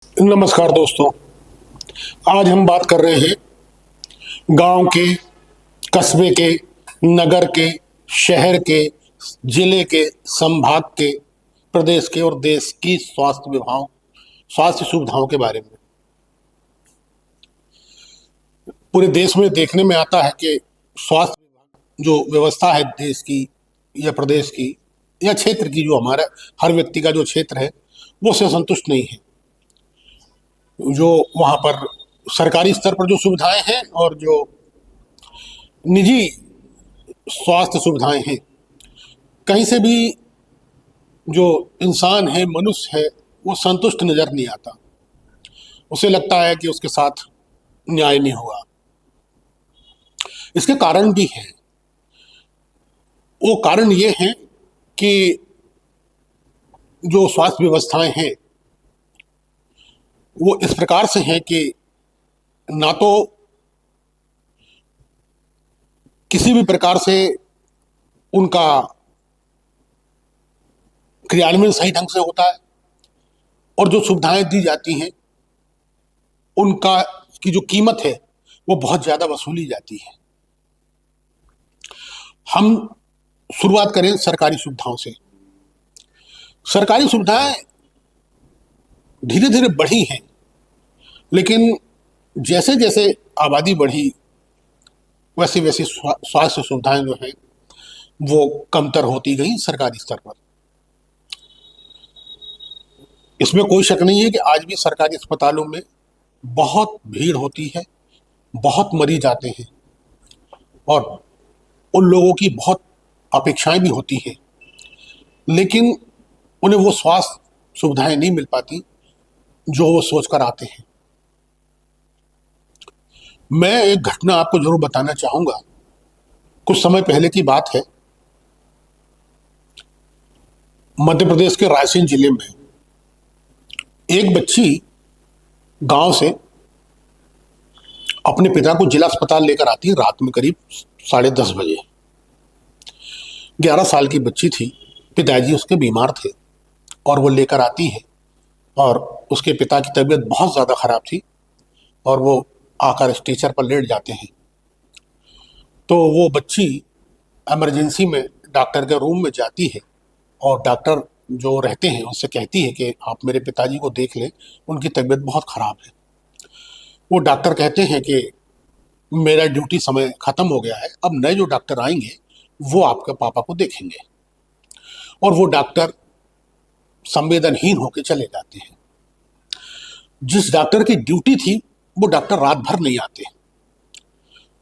नमस्कार दोस्तों। आज हम बात कर रहे हैं गांव के, कस्बे के, नगर के, शहर के, जिले के, संभाग के, प्रदेश के और देश की स्वास्थ्य सुविधाओं के बारे में। पूरे देश में देखने में आता है कि स्वास्थ्य विभाग जो व्यवस्था है देश की या प्रदेश की या क्षेत्र की, जो हमारा हर व्यक्ति का जो क्षेत्र है वो से संतुष्ट नहीं है। जो वहाँ पर सरकारी स्तर पर जो सुविधाएं हैं और जो निजी स्वास्थ्य सुविधाएं हैं, कहीं से भी जो इंसान है, मनुष्य है, वो संतुष्ट नजर नहीं आता। उसे लगता है कि उसके साथ न्याय नहीं हुआ। इसके कारण भी हैं। वो कारण ये हैं कि जो स्वास्थ्य व्यवस्थाएं हैं वो इस प्रकार से हैं कि ना तो किसी भी प्रकार से उनका क्रियान्वयन सही ढंग से होता है, और जो सुविधाएं दी जाती हैं उनका की जो कीमत है वो बहुत ज्यादा वसूली जाती है। हम शुरुआत करें सरकारी सुविधाओं से। सरकारी सुविधाएं धीरे धीरे बढ़ी हैं, लेकिन जैसे जैसे आबादी बढ़ी वैसे वैसे स्वास्थ्य सुविधाएं जो हैं वो कमतर होती गई सरकारी स्तर पर। इसमें कोई शक नहीं है कि आज भी सरकारी अस्पतालों में बहुत भीड़ होती है, बहुत मरीज आते हैं और उन लोगों की बहुत अपेक्षाएं भी होती हैं, लेकिन उन्हें वो स्वास्थ्य सुविधाएं नहीं मिल पाती जो वो सोचकर आते हैं। मैं एक घटना आपको जरूर बताना चाहूंगा। कुछ समय पहले की बात है, मध्य प्रदेश के रायसेन जिले में एक बच्ची गांव से अपने पिता को जिला अस्पताल लेकर आती है रात में करीब 10:30 बजे। 11 साल की बच्ची थी, पिताजी उसके बीमार थे और वो लेकर आती है, और उसके पिता की तबीयत बहुत ज़्यादा खराब थी और वो आकर स्ट्रेचर पर लेट जाते हैं। तो वो बच्ची इमरजेंसी में डॉक्टर के रूम में जाती है और डॉक्टर जो रहते हैं उससे कहती है कि आप मेरे पिताजी को देख लें, उनकी तबीयत बहुत ख़राब है। वो डॉक्टर कहते हैं कि मेरा ड्यूटी समय ख़त्म हो गया है, अब नए जो डॉक्टर आएंगे वो आपके पापा को देखेंगे। और वो डॉक्टर संवेदनहीन होकर चले जाते हैं। जिस डॉक्टर की ड्यूटी थी वो डॉक्टर रात भर नहीं आते।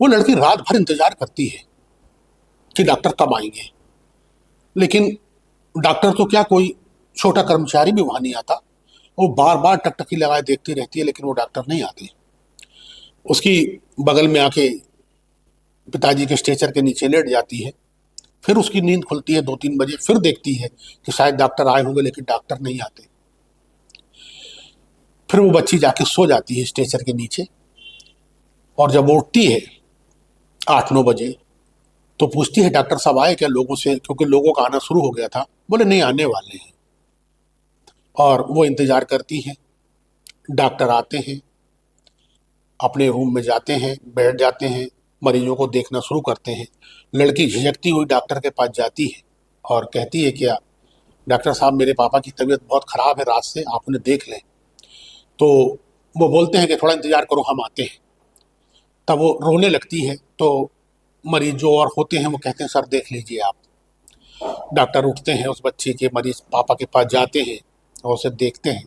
वो लड़की रात भर इंतजार करती है कि डॉक्टर कब आएंगे, लेकिन डॉक्टर तो क्या, कोई छोटा कर्मचारी भी वहां नहीं आता। वो बार बार टकटकी लगाए देखती रहती है, लेकिन वो डॉक्टर नहीं आते। उसकी बगल में आके पिताजी के स्ट्रेचर के नीचे लेट जाती है। फिर उसकी नींद खुलती है 2-3 बजे, फिर देखती है कि शायद डॉक्टर आए होंगे, लेकिन डॉक्टर नहीं आते। फिर वो बच्ची जाके सो जाती है स्ट्रेचर के नीचे, और जब वो उठती है 8-9 बजे तो पूछती है डॉक्टर साहब आए क्या लोगों से, क्योंकि लोगों का आना शुरू हो गया था। बोले नहीं, आने वाले हैं। और वो इंतजार करती है। डॉक्टर आते हैं, अपने रूम में जाते हैं, बैठ जाते हैं, मरीजों को देखना शुरू करते हैं। लड़की झिझकती हुई डॉक्टर के पास जाती है और कहती है क्या डॉक्टर साहब, मेरे पापा की तबीयत बहुत ख़राब है, रात से आप उन्हें देख लें। तो वो बोलते हैं कि थोड़ा इंतजार करो, हम आते हैं। तब वो रोने लगती है, तो मरीज जो और होते हैं वो कहते हैं सर देख लीजिए आप। डॉक्टर उठते हैं, उस बच्ची के मरीज पापा के पास जाते हैं और उसे देखते हैं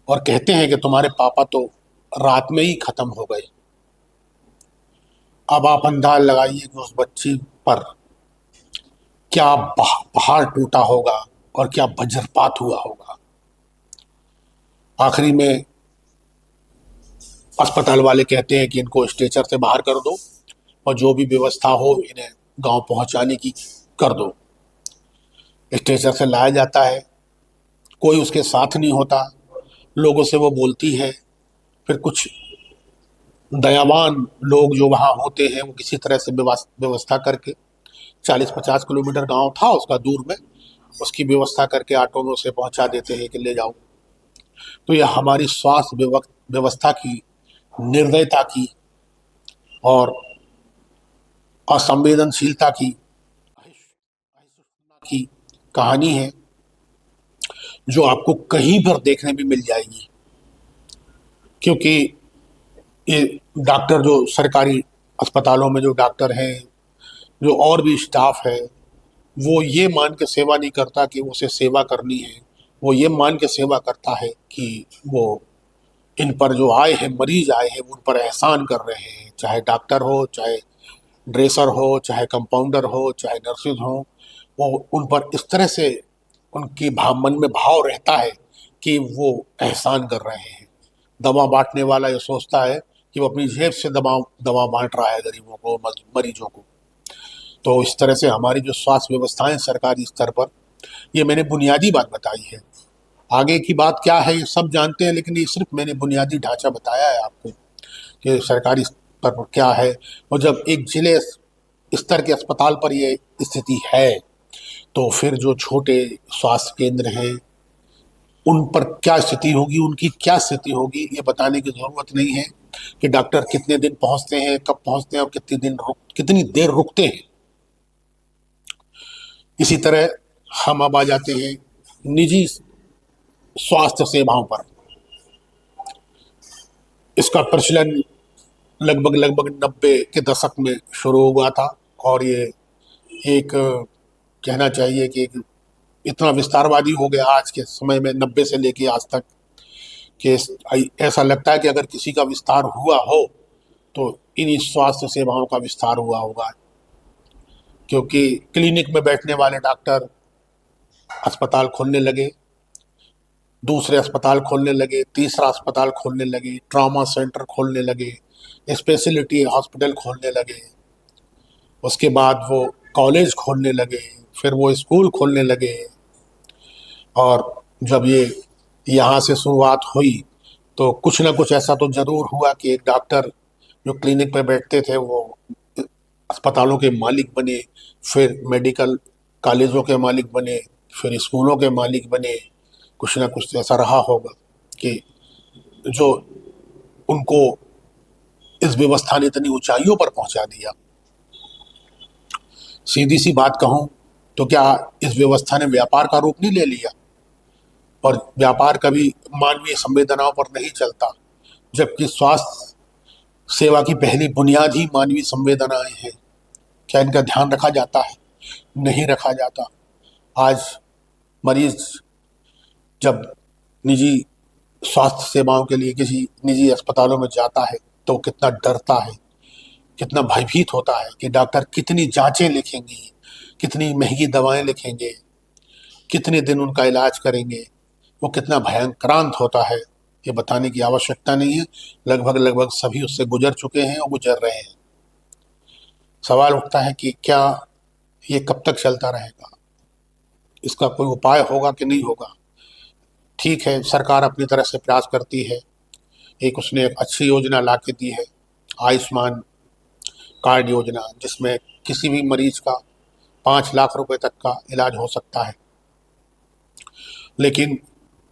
और कहते हैं कि तुम्हारे पापा तो रात में ही खत्म हो गए। अब आप अंदाज लगाइए कि उस बच्ची पर क्या पहाड़ टूटा होगा और क्या वज्रपात हुआ होगा। आखिरी में अस्पताल वाले कहते हैं कि इनको स्ट्रेचर से बाहर कर दो और जो भी व्यवस्था हो इन्हें गांव पहुंचाने की कर दो। स्ट्रेचर से लाया जाता है, कोई उसके साथ नहीं होता। लोगों से वो बोलती है। फिर कुछ दयावान लोग जो वहाँ होते हैं वो किसी तरह से व्यवस्था करके, 40-50 किलोमीटर गांव था उसका दूर में, उसकी व्यवस्था करके ऑटो में उसे पहुंचा देते हैं कि ले जाओ। तो यह हमारी स्वास्थ्य व्यवस्था की निर्दयता की और असंवेदनशीलता की कहानी है, जो आपको कहीं पर देखने भी मिल जाएगी। क्योंकि ये डॉक्टर, जो सरकारी अस्पतालों में जो डॉक्टर हैं, जो और भी स्टाफ है, वो ये मान के सेवा नहीं करता कि उसे सेवा करनी है। वो ये मान के सेवा करता है कि वो इन पर जो आए हैं, मरीज आए हैं, उन पर एहसान कर रहे हैं। चाहे डॉक्टर हो, चाहे ड्रेसर हो, चाहे कंपाउंडर हो, चाहे नर्सिस हो, वो उन पर इस तरह से उनकी मन में भाव रहता है कि वो एहसान कर रहे हैं। दवा बांटने वाला ये सोचता है कि वो अपनी जेब से दवा दवा बांट रहा है गरीबों को, मरीजों को। तो इस तरह से हमारी जो स्वास्थ्य व्यवस्थाएं सरकारी स्तर पर, ये मैंने बुनियादी बात बताई है। आगे की बात क्या है ये सब जानते हैं, लेकिन ये सिर्फ मैंने बुनियादी ढांचा बताया है आपको कि सरकारी स्तर पर क्या है। और जब एक जिले स्तर के अस्पताल पर ये स्थिति है, तो फिर जो छोटे स्वास्थ्य केंद्र हैं उन पर क्या स्थिति होगी, उनकी क्या स्थिति होगी, ये बताने की ज़रूरत नहीं है कि डॉक्टर कितने दिन पहुंचते हैं, कब पहुंचते हैं और कितनी देर रुकते हैं। इसी तरह हम अब आ जाते हैं निजी स्वास्थ्य सेवाओं पर। इसका प्रचलन लगभग 90 के दशक में शुरू हुआ था, और ये एक कहना चाहिए कि एक इतना विस्तारवादी हो गया आज के समय में, 90 से लेके आज तक, कि ऐसा लगता है कि अगर किसी का विस्तार हुआ हो तो इन्हीं स्वास्थ्य सेवाओं का विस्तार हुआ होगा। क्योंकि क्लिनिक में बैठने वाले डॉक्टर अस्पताल खोलने लगे, दूसरे अस्पताल खोलने लगे, तीसरा अस्पताल खोलने लगे, ट्रॉमा सेंटर खोलने लगे, स्पेशलिटी हॉस्पिटल खोलने लगे, उसके बाद वो कॉलेज खोलने लगे, फिर वो स्कूल खोलने लगे। और जब ये यहाँ से शुरुआत हुई तो कुछ ना कुछ ऐसा तो ज़रूर हुआ कि एक डॉक्टर जो क्लिनिक पे बैठते थे वो अस्पतालों के मालिक बने, फिर मेडिकल कॉलेजों के मालिक बने, फिर स्कूलों के मालिक बने। कुछ ना कुछ ऐसा रहा होगा कि जो उनको इस व्यवस्था ने इतनी ऊंचाइयों पर पहुंचा दिया। सीधी सी बात कहूं तो क्या इस व्यवस्था ने व्यापार का रूप नहीं ले लिया? और व्यापार कभी मानवीय संवेदनाओं पर नहीं चलता, जबकि स्वास्थ्य सेवा की पहली बुनियाद ही मानवीय संवेदनाएं हैं। क्या इनका ध्यान रखा जाता है? नहीं रखा जाता। आज मरीज जब निजी स्वास्थ्य सेवाओं के लिए किसी निजी अस्पतालों में जाता है तो कितना डरता है, कितना भयभीत होता है कि डॉक्टर कितनी जांचें लिखेंगी, कितनी महंगी दवाएं लिखेंगे, कितने दिन उनका इलाज करेंगे। वो कितना भयंक्रांत होता है ये बताने की आवश्यकता नहीं है। लगभग सभी उससे गुजर चुके हैं और गुजर रहे हैं। सवाल उठता है कि क्या ये कब तक चलता रहेगा? इसका कोई उपाय होगा कि नहीं होगा? ठीक है, सरकार अपनी तरह से प्रयास करती है। उसने एक अच्छी योजना ला के दी है, आयुष्मान कार्ड योजना, जिसमें किसी भी मरीज का 5 लाख रुपए तक का इलाज हो सकता है। लेकिन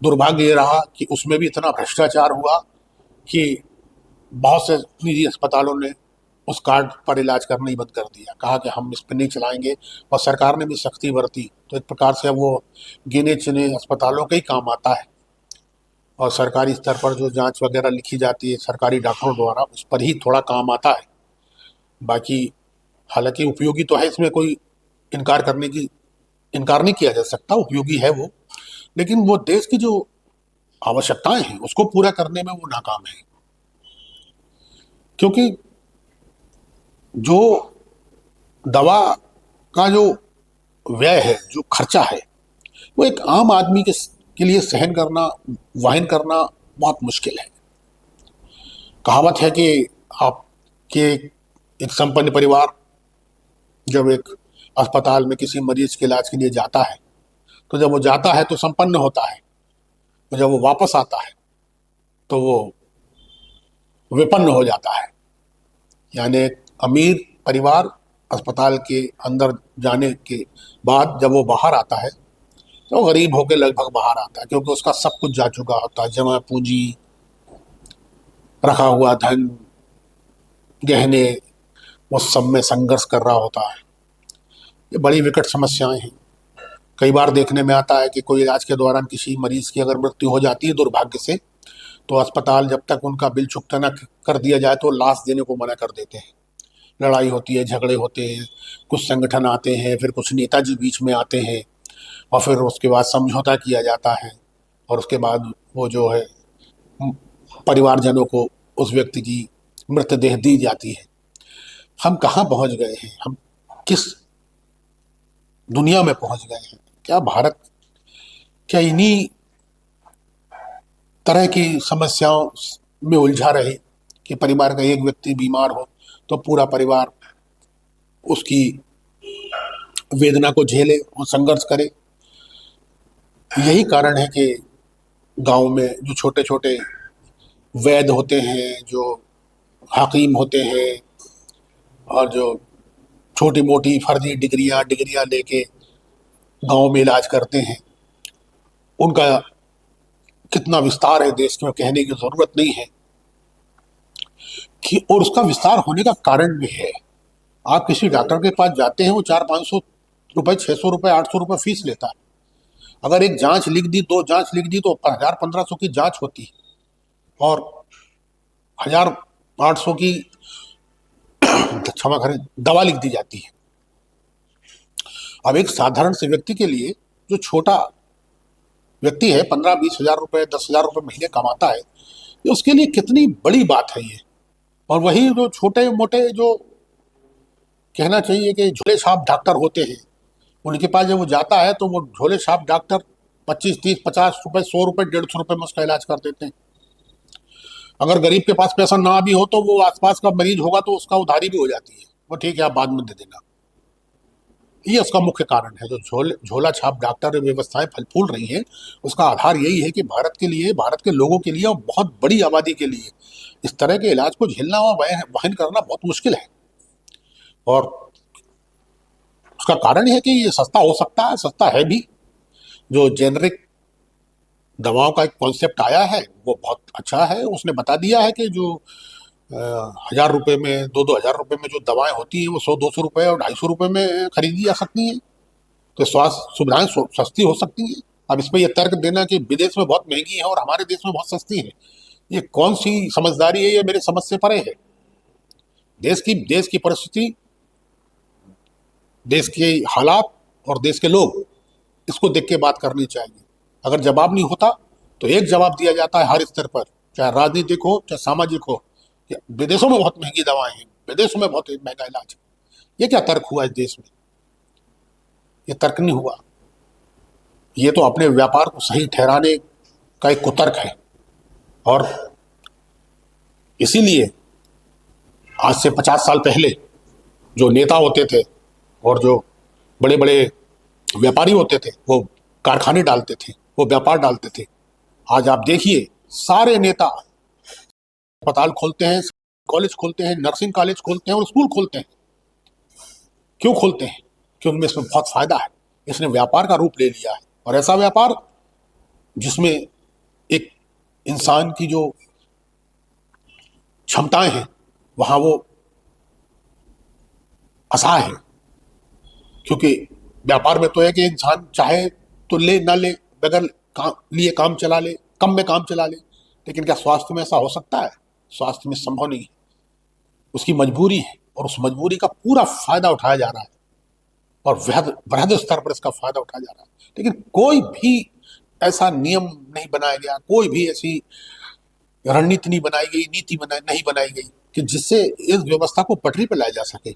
दुर्भाग्य ये रहा कि उसमें भी इतना भ्रष्टाचार हुआ कि बहुत से निजी अस्पतालों ने उस कार्ड पर इलाज करना ही बंद कर दिया, कहा कि हम इस पर नहीं चलाएंगे। और सरकार ने भी सख्ती बरती, तो एक प्रकार से अब वो गिने चुने अस्पतालों के ही काम आता है। और सरकारी स्तर पर जो जांच वगैरह लिखी जाती है सरकारी डॉक्टरों द्वारा, उस पर ही थोड़ा काम आता है। बाकी हालांकि उपयोगी तो है, इसमें कोई इनकार नहीं किया जा सकता, उपयोगी है वो। लेकिन वो देश की जो आवश्यकताएं हैं उसको पूरा करने में वो नाकाम है। क्योंकि जो दवा का जो व्यय है, जो खर्चा है, वो एक आम आदमी के लिए वहन करना बहुत मुश्किल है। कहावत है कि आपके एक संपन्न परिवार जब एक अस्पताल में किसी मरीज के इलाज के लिए जाता है, तो जब वो जाता है तो संपन्न होता है, तो जब वो वापस आता है तो वो विपन्न हो जाता है। यानी एक अमीर परिवार अस्पताल के अंदर जाने के बाद जब वो बाहर आता है तो गरीब होकर लगभग बाहर आता है, क्योंकि उसका सब कुछ जा चुका होता है, जमा पूंजी, रखा हुआ धन, गहने, वो सब में संघर्ष कर रहा होता है। ये बड़ी विकट समस्याएं हैं। कई बार देखने में आता है कि कोई इलाज के दौरान किसी मरीज की अगर मृत्यु हो जाती है दुर्भाग्य से, तो अस्पताल जब तक उनका बिल चुकता न कर दिया जाए तो लाश देने को मना कर देते हैं। लड़ाई होती है, झगड़े होते हैं, कुछ संगठन आते हैं, फिर कुछ नेताजी बीच में आते हैं, और फिर उसके बाद समझौता किया जाता है, और उसके बाद वो जो है परिवारजनों को उस व्यक्ति की मृतदेह दी जाती है। हम कहाँ पहुंच गए हैं? हम किस दुनिया में पहुंच गए हैं? क्या भारत क्या इन्हीं तरह की समस्याओं में उलझा रहे कि परिवार का एक व्यक्ति बीमार हो तो पूरा परिवार उसकी वेदना को झेले और संघर्ष करे? यही कारण है कि गांव में जो छोटे छोटे वैद्य होते हैं, जो हकीम होते हैं, और जो छोटी मोटी फर्जी डिग्रियां लेके गांव में इलाज करते हैं, उनका कितना विस्तार है देश में, कहने की जरूरत नहीं है कि, और उसका विस्तार होने का कारण भी है। आप किसी डॉक्टर के पास जाते हैं, वो 400-500 रुपए, 600 रुपए, 800 रुपए फीस लेता है। अगर एक जांच लिख दी, 2 जांच लिख दी, तो 1000-1500 की जांच होती है, और 1000-800 की क्षमा करें दवा लिख दी जाती है। अब एक साधारण से व्यक्ति के लिए, जो छोटा व्यक्ति है, 15-20 हजार रुपए, 10 हजार रुपए महीने कमाता है, ये उसके लिए कितनी बड़ी बात है ये। और वही जो छोटे मोटे, जो कहना चाहिए कि झोले छाप डॉक्टर होते हैं, उनके पास जब वो जाता है तो वो झोले छाप डॉक्टर 25-30-50 रुपए, 100 रुपए, 150 रुपए में उसका इलाज कर देते हैं। अगर गरीब के पास पैसा ना भी हो तो वो आसपास का मरीज होगा तो उसका उधारी भी हो जाती है, वो ठीक है आप बाद में दे देना। ये उसका मुख्य कारण है। जो झोला छाप डॉक्टर व्यवस्थाएं फल फूल रही हैं, उसका आधार यही है कि भारत के लिए, भारत के लोगों के लिए और बहुत बड़ी आबादी के लिए इस तरह के इलाज को झेलना और वहन करना बहुत मुश्किल है। और उसका कारण है कि ये सस्ता हो सकता है, सस्ता है भी। जो जेनरिक दवाओं का एक कॉन्सेप्ट आया है वो बहुत अच्छा है। उसने बता दिया है कि जो 1000 रुपए में, 2-2 हजार रुपए में जो दवाएं होती हैं, वो 100-200 रुपए और 250 रुपए में खरीदी जा सकती हैं। तो स्वास्थ्य सुविधाएं सस्ती हो सकती हैं। अब इसमें यह तर्क देना कि विदेश में बहुत महंगी है और हमारे देश में बहुत सस्ती है, ये कौन सी समझदारी है? ये मेरे समझ से परे है। देश की परिस्थिति, देश के हालात और देश के लोग, इसको देख के बात करनी चाहिए। अगर जवाब नहीं होता तो एक जवाब दिया जाता है हर स्तर पर, चाहे राजनीतिक हो चाहे सामाजिक हो, कि विदेशों में बहुत महंगी दवाएं हैं, विदेशों में बहुत महंगा इलाज है। ये क्या तर्क हुआ इस देश में? ये तर्क नहीं हुआ। ये तो अपने व्यापार को सही ठहराने का एक कुतर्क है। और इसीलिए आज से 50 साल पहले जो नेता होते थे और जो बड़े बड़े व्यापारी होते थे, वो कारखाने डालते थे, वो व्यापार डालते थे। आज आप देखिए, सारे नेता अस्पताल खोलते हैं, कॉलेज खोलते हैं, नर्सिंग कॉलेज खोलते हैं और स्कूल खोलते हैं। क्यों खोलते हैं? क्योंकि उनमें इसमें बहुत फायदा है। इसने व्यापार का रूप ले लिया है, और ऐसा व्यापार जिसमें एक इंसान की जो क्षमताएं हैं वहां वो असहाय है। क्योंकि व्यापार में तो है कि इंसान चाहे तो ले ना ले, बगैर लिए काम चला ले, कम में काम चला ले। लेकिन क्या स्वास्थ्य में ऐसा हो सकता है? स्वास्थ्य में संभव नहीं है। उसकी मजबूरी है, और उस मजबूरी का पूरा फायदा उठाया जा रहा है, और वृहद स्तर पर इसका फायदा उठाया जा रहा है। लेकिन कोई भी ऐसा नियम नहीं बनाया गया, कोई भी ऐसी रणनीति नहीं बनाई गई, नीति नहीं बनाई गई कि जिससे इस व्यवस्था को पटरी पर लाया जा सके।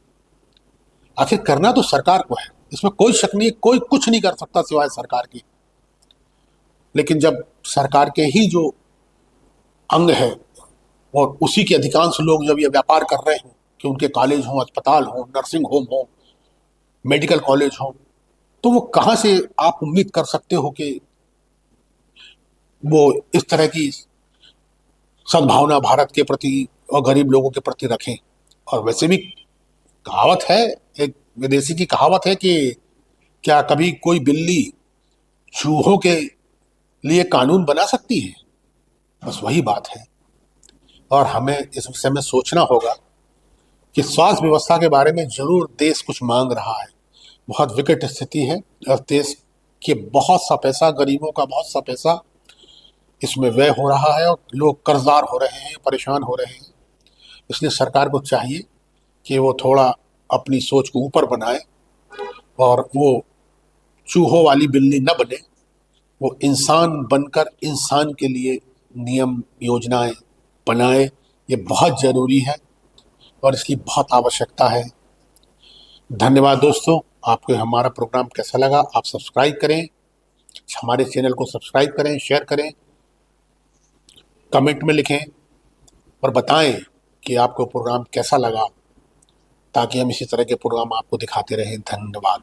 आखिर करना तो सरकार को है, इसमें कोई शक नहीं है। कोई कुछ नहीं कर सकता सिवाय सरकार के। लेकिन जब सरकार के ही जो अंग है और उसी के अधिकांश लोग जब ये व्यापार कर रहे हो कि उनके कॉलेज हों, अस्पताल हों, नर्सिंग होम हो, मेडिकल कॉलेज हो, तो वो कहाँ से आप उम्मीद कर सकते हो कि वो इस तरह की सद्भावना भारत के प्रति और गरीब लोगों के प्रति रखें? और वैसे भी कहावत है, एक विदेशी की कहावत है कि क्या कभी कोई बिल्ली चूहों के लिए कानून बना सकती है? बस वही बात है। और हमें इस विषय में सोचना होगा कि स्वास्थ्य व्यवस्था के बारे में जरूर देश कुछ मांग रहा है। बहुत विकट स्थिति है और देश के बहुत सा पैसा, गरीबों का बहुत सा पैसा इसमें व्यय हो रहा है और लोग कर्जदार हो रहे हैं, परेशान हो रहे हैं। इसलिए सरकार को चाहिए कि वो थोड़ा अपनी सोच को ऊपर बनाए और वो चूहों वाली बिल्ली न बने, वो इंसान बनकर इंसान के लिए नियम योजनाएं बनाए। ये बहुत ज़रूरी है और इसकी बहुत आवश्यकता है। धन्यवाद दोस्तों। आपको हमारा प्रोग्राम कैसा लगा? आप सब्सक्राइब करें, हमारे चैनल को सब्सक्राइब करें, शेयर करें, कमेंट में लिखें और बताएं कि आपको प्रोग्राम कैसा लगा, ताकि हम इसी तरह के प्रोग्राम आपको दिखाते रहें। धन्यवाद।